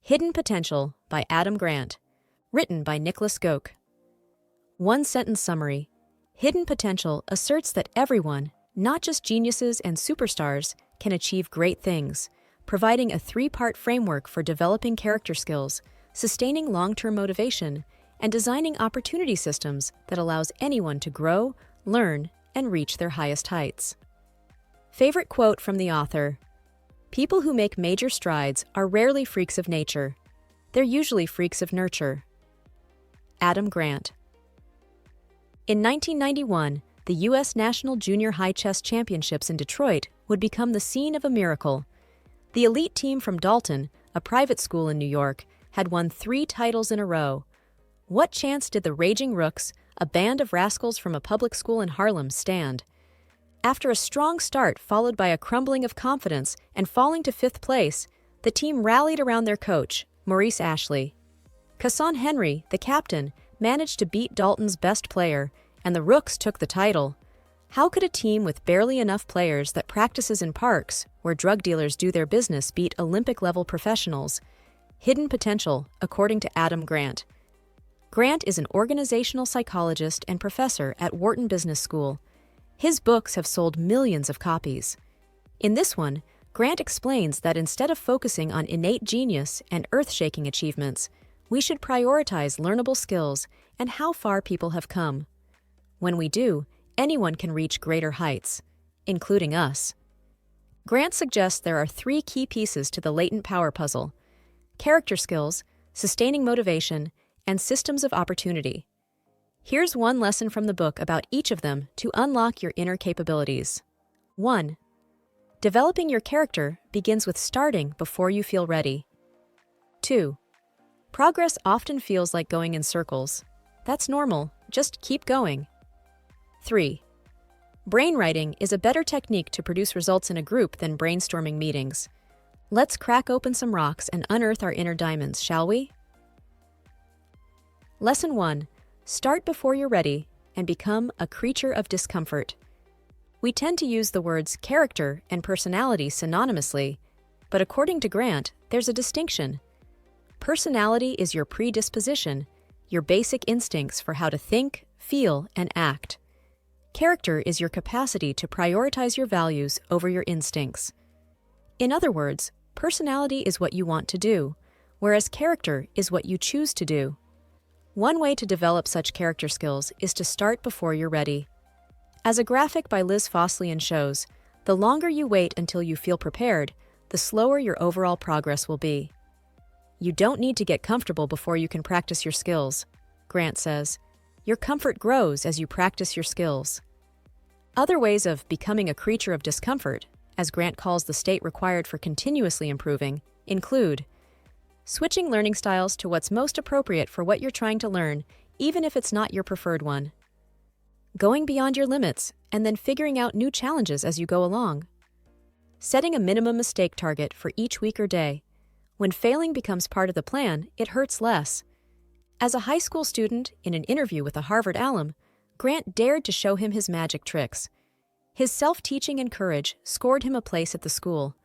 Hidden Potential by Adam Grant. Written by Nicholas Goke. One-sentence summary. Hidden Potential asserts that everyone, not just geniuses and superstars, can achieve great things, providing a three-part framework for developing character skills, sustaining long-term motivation, and designing opportunity systems that allows anyone to grow, learn, and reach their highest heights. Favorite quote from the author: "People who make major strides are rarely freaks of nature. They're usually freaks of nurture." Adam Grant. In 1991, the U.S. National Junior High Chess Championships in Detroit would become the scene of a miracle. The elite team from Dalton, a private school in New York, had won 3 titles in a row. What chance did the Raging Rooks, a band of rascals from a public school in Harlem, stand? After a strong start followed by a crumbling of confidence and falling to 5th place, the team rallied around their coach, Maurice Ashley. Casson Henry, the captain, managed to beat Dalton's best player, and the Rooks took the title. How could a team with barely enough players that practices in parks, where drug dealers do their business, beat Olympic-level professionals? Hidden Potential, according to Adam Grant. Grant is an organizational psychologist and professor at Wharton Business School. His books have sold millions of copies. In this one, Grant explains that instead of focusing on innate genius and earth-shaking achievements, we should prioritize learnable skills and how far people have come. When we do, anyone can reach greater heights, including us. Grant suggests there are 3 key pieces to the latent power puzzle: character skills, sustaining motivation, and systems of opportunity. Here's one lesson from the book about each of them to unlock your inner capabilities. 1. Developing your character begins with starting before you feel ready. 2. Progress often feels like going in circles. That's normal, just keep going. 3. Brainwriting is a better technique to produce results in a group than brainstorming meetings. Let's crack open some rocks and unearth our inner diamonds, shall we? Lesson 1. Start before you're ready and become a creature of discomfort. We tend to use the words character and personality synonymously, but according to Grant, there's a distinction. Personality is your predisposition, your basic instincts for how to think, feel, and act. Character is your capacity to prioritize your values over your instincts. In other words, personality is what you want to do, whereas character is what you choose to do. One way to develop such character skills is to start before you're ready. As a graphic by Liz Foslian shows, the longer you wait until you feel prepared, the slower your overall progress will be. You don't need to get comfortable before you can practice your skills, Grant says. Your comfort grows as you practice your skills. Other ways of becoming a creature of discomfort, as Grant calls the state required for continuously improving, include switching learning styles to what's most appropriate for what you're trying to learn, even if it's not your preferred one. Going beyond your limits and then figuring out new challenges as you go along. Setting a minimum mistake target for each week or day. When failing becomes part of the plan, it hurts less. As a high school student in an interview with a Harvard alum, Grant dared to show him his magic tricks. His self-teaching and courage scored him a place at the school.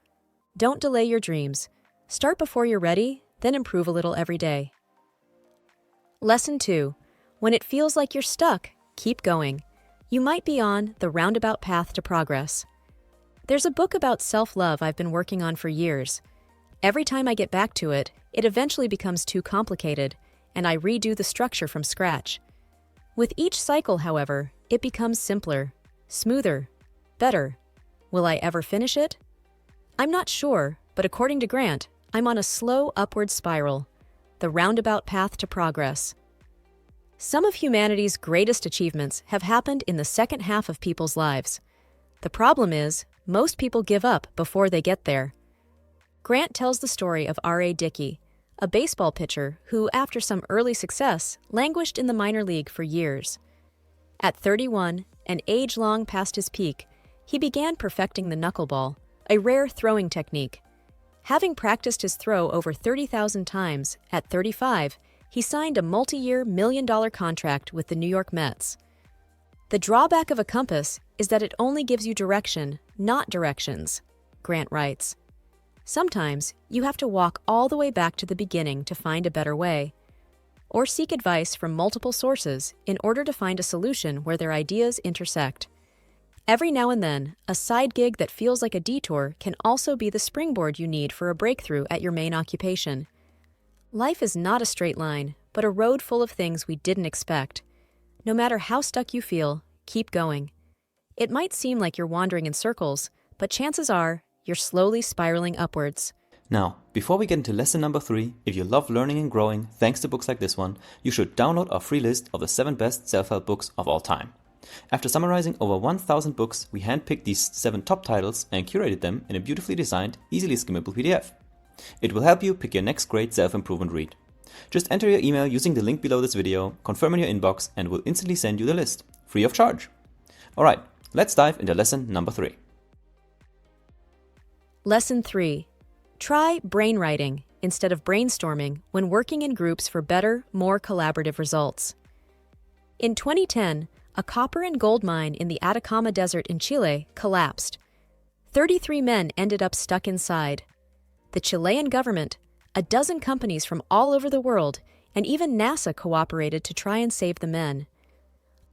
Don't delay your dreams. Start before you're ready, then improve a little every day. Lesson 2. When it feels like you're stuck, keep going. You might be on the roundabout path to progress. There's a book about self-love I've been working on for years. Every time I get back to it, it eventually becomes too complicated, and I redo the structure from scratch. With each cycle, however, it becomes simpler, smoother, better. Will I ever finish it? I'm not sure, but according to Grant, I'm on a slow upward spiral, the roundabout path to progress. Some of humanity's greatest achievements have happened in the second half of people's lives. The problem is, most people give up before they get there. Grant tells the story of R.A. Dickey, a baseball pitcher who, after some early success, languished in the minor league for years. At 31, an age long past his peak, he began perfecting the knuckleball, a rare throwing technique. Having practiced his throw over 30,000 times, at 35, he signed a multi-year $1 million contract with the New York Mets. The drawback of a compass is that it only gives you direction, not directions, Grant writes. Sometimes you have to walk all the way back to the beginning to find a better way, or seek advice from multiple sources in order to find a solution where their ideas intersect. Every now and then, a side gig that feels like a detour can also be the springboard you need for a breakthrough at your main occupation. Life is not a straight line, but a road full of things we didn't expect. No matter how stuck you feel, keep going. It might seem like you're wandering in circles, but chances are you're slowly spiraling upwards. Now, before we get into lesson number 3, if you love learning and growing thanks to books like this one, you should download our free list of the 7 best self-help books of all time. After summarizing over 1,000 books, we handpicked these 7 top titles and curated them in a beautifully designed, easily skimmable PDF. It will help you pick your next great self-improvement read. Just enter your email using the link below this video, confirm in your inbox, and we'll instantly send you the list, free of charge. Alright, let's dive into lesson number 3. Lesson 3. Try brainwriting instead of brainstorming when working in groups for better, more collaborative results. In 2010, a copper and gold mine in the Atacama Desert in Chile collapsed. 33 men ended up stuck inside. The Chilean government, a dozen companies from all over the world, and even NASA cooperated to try and save the men.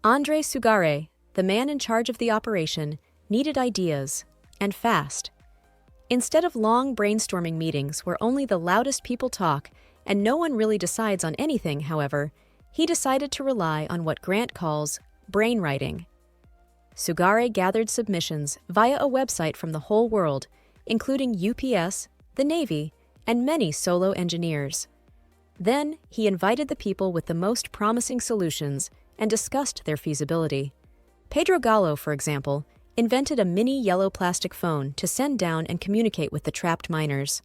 André Sugare, the man in charge of the operation, needed ideas, and fast. Instead of long brainstorming meetings where only the loudest people talk and no one really decides on anything, however, he decided to rely on what Grant calls brainwriting. Sugare gathered submissions via a website from the whole world, including UPS, the Navy, and many solo engineers. Then he invited the people with the most promising solutions and discussed their feasibility. Pedro Gallo, for example, invented a mini yellow plastic phone to send down and communicate with the trapped miners.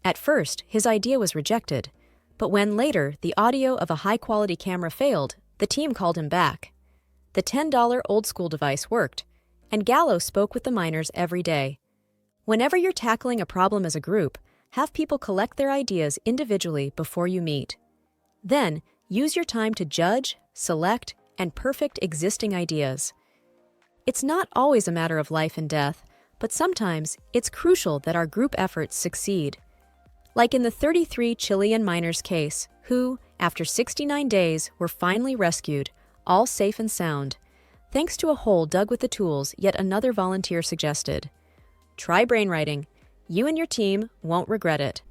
At first, his idea was rejected, but when later the audio of a high-quality camera failed, the team called him back. The $10 old-school device worked, and Gallo spoke with the miners every day. Whenever you're tackling a problem as a group, have people collect their ideas individually before you meet. Then, use your time to judge, select, and perfect existing ideas. It's not always a matter of life and death, but sometimes it's crucial that our group efforts succeed. Like in the 33 Chilean miners' case, who, after 69 days, were finally rescued, all safe and sound, thanks to a hole dug with the tools yet another volunteer suggested. Try brainwriting. You and your team won't regret it.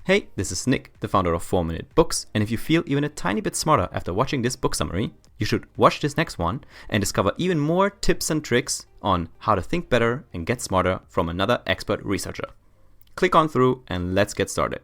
Hey, this is Nick, the founder of 4-Minute Books, and if you feel even a tiny bit smarter after watching this book summary, you should watch this next one and discover even more tips and tricks on how to think better and get smarter from another expert researcher. Click on through and let's get started.